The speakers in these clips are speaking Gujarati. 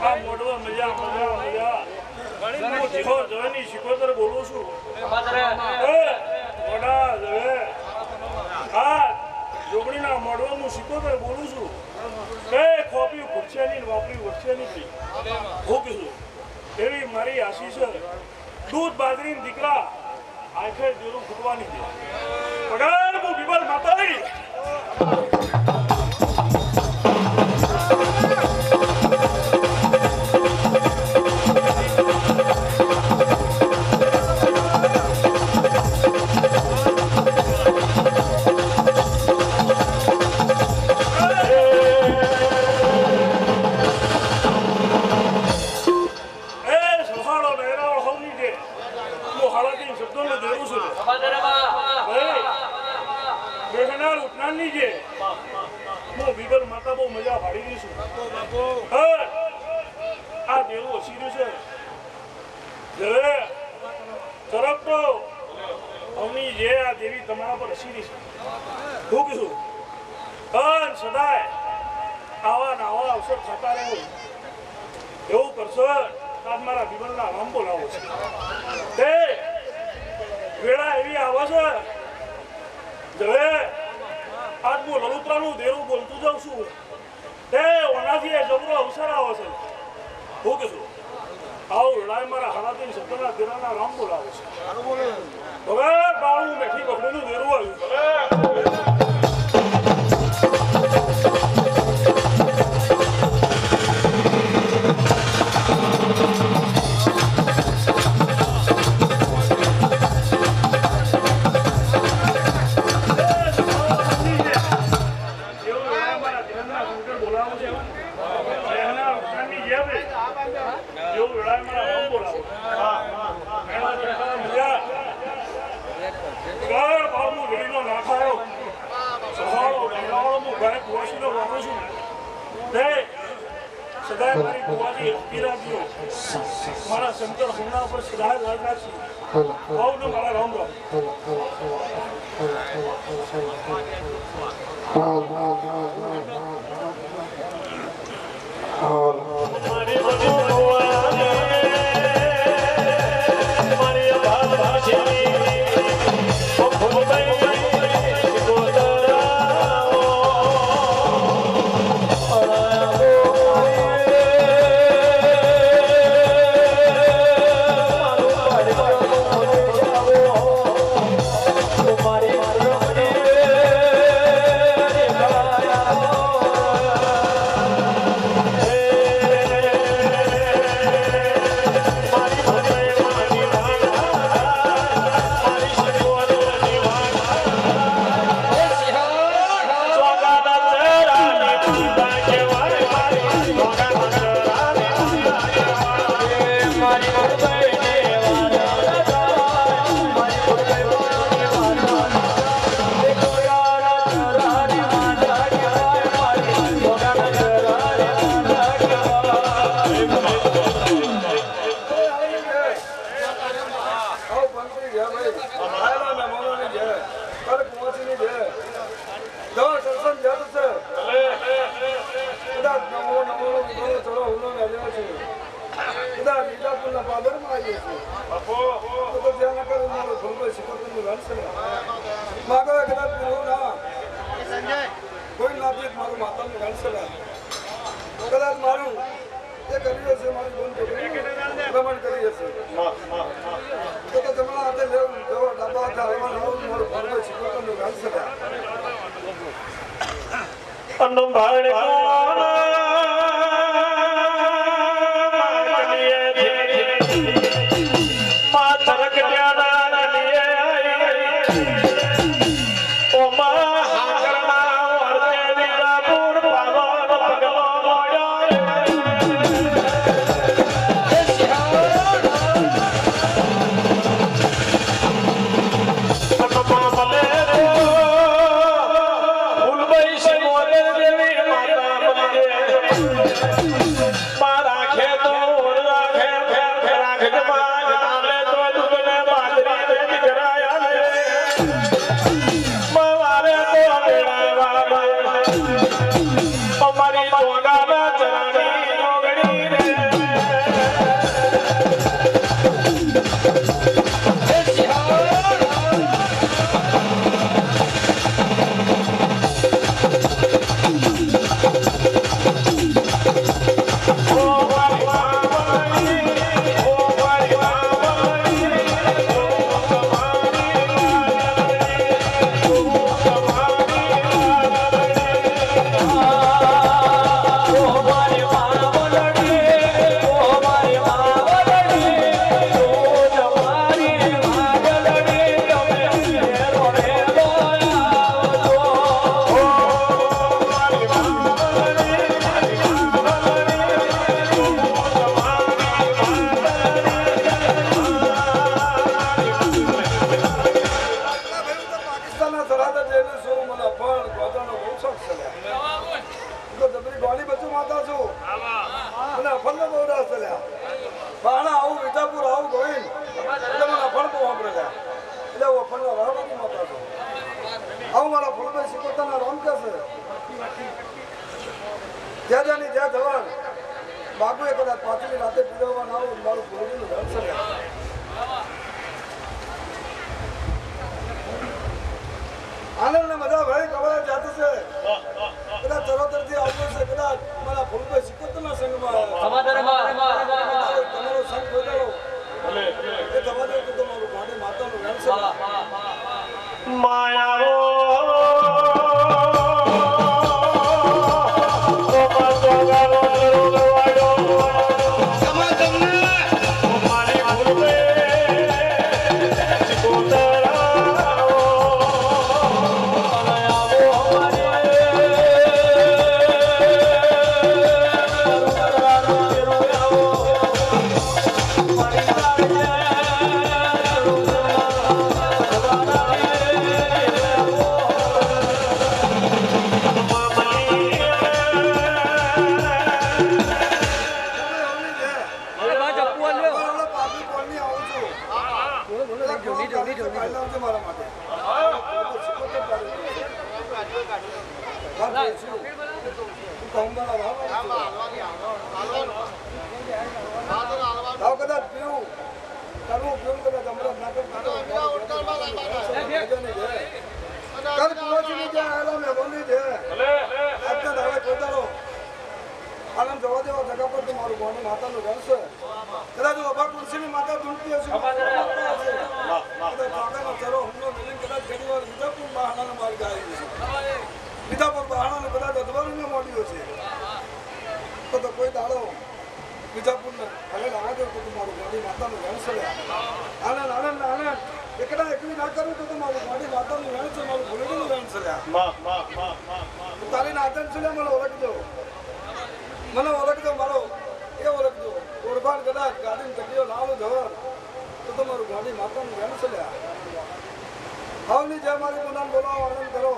આ મોડવા મજા મજા મજા હું જીહો જવાની શિકોતર બોલું છું મોડા જવે હા જોગણીના મોડવાનું શિકોતર બોલું છું કે ખોપી ખૂટશે નહીં વાપરી વધશે નહીં હું કીધું એવી મારી આશીષ દૂધ બાજરી દીકરા આખે દેરું ફૂટવાની છે પગાર હું વિમલ માતાજી સદાય આવા નવા અવસર થતા રહે એવું કરશો આજ મારા જીવનના રામ બોલાવો છે તે વેળા એવી આવે છે જવે આજ હું લલુત્રાનું દેરું બોલતું જાઉં છું તે ઓનાથી જબરો અવસર આવે છે હું કીધું આવું વેળાએ મારા હાલાતી શબ્દના દેરાના રામ બોલાવો છે હવે બાળું મેઠી પકડીનું દેરું આવ્યું સદાય મારી કુવાજી પીરાજીઓ મારા શંકર હોના પર સદાય રાજ રાખી ભાવને મારા રામ રામ કોઈ નાથી મારું માતાનું ગાંસલા કદાચ મારું એ કર્યું હશે મારી બોન ભ્રમણ કરી હશે તો તમારા હાથે લેવું જવો ડાબા હાથે આવવાનું મારું ભરવે શીખવવાનું ગાંસલા અન્નમ ભાણે અમારી બાબુ એ કદાચ પાછલી રાતે પીરવવા ના આવું મારું પૂરેલું ધન છે આનંદ ને મજા ભાઈ કવર જાત છે કદાચ ચરોતર થી આવતો છે કદાચ મારા ફૂલભાઈ સિકોતરના સંઘમાં તમારો સંઘ બોલાવો ભલે એ તમારે તો તમારું ગાડી માતાનું વેણ છે માયાવો કદાચ પીવું કરવું પીવું કદાચ અમૃત નાટક આનંદ જવા દેવા જગા પર તો મારું ગોની માતાનું ઘર છે કદાચ અભા તુલસીની માતા ધૂણતી હશે ચરો હુમલો મિલિંગ કદાચ ઘણી વાર વિજાપુર બહાણાનો માર્ગ આવી જશે વિજાપુર બહાણાનો કદાચ અધવારીને મોડ્યો છે તો કોઈ દાડો વિજાપુરને ભલે લાગા દેવ તો મારું ગોની માતાનું ઘર છે આનંદ આનંદ આનંદ એકડા એકલી ના કરું તો મારું ગોની માતાનું ઘર છે મારું ભૂલેલું ઘર છે તારી નાતન છે મને ઓળખજો મારો એ ઓળખજો કોરબાન કદાચ ગાડીને તકીઓ લાવો જવર તો તમારું ગાડી માતાનું ઘર છે હાવની જે મારી પોતાને બોલાવો આનંદ કરો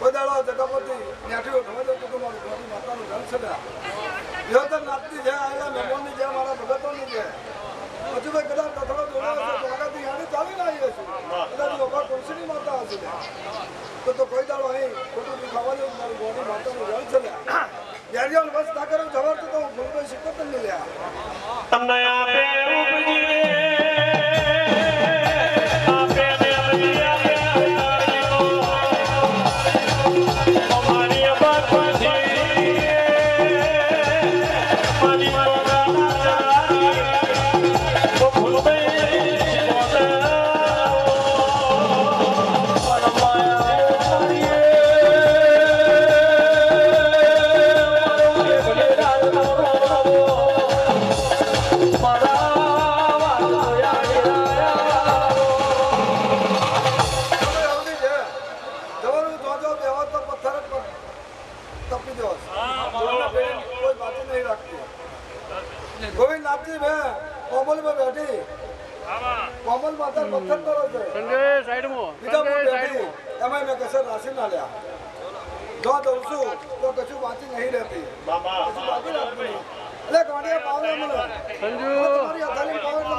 કોઈ દાડો જગા પરથી નેઠીઓ ગમે તો તમારું ગાડી માતાનું ઘર છે વિહોતર નાતની જે આવેલા મહેમાનની જે મારા ભગતોની જે હજુ ભાઈ કદાચ કથળો જોડાયો છે તો આગળથી યાદી ચાલીને આવીએ છીએ કદાચ બાબા તુલસીની માતા હશે તો કોઈ દાડો અહીં ખોટું ખાવા જેવું મારું ગાડી માતાનું ઘર છે यारियों बस ना करो जवाब तो फूलभाई सिकोतर नहीं लिया તમને આપે ઉપજી આપે ને અમારી બાત પછી મારી માતા તો ફૂલભાઈ સિકોતર गोविंद नाथजी में कोमल में बैठी कोमल माता पत्थर करो છે સંજય સાઈડ માં બીજાપુર બેઠી એમાં મેં કસર રાશિ ના લ્યા જો દઉં છું તો કશું બાકી નહીં રહેતી કશું બાકી રાખતી એટલે ગાડીએ પાવલે મને સંજુ તમારી અધારી પાવલે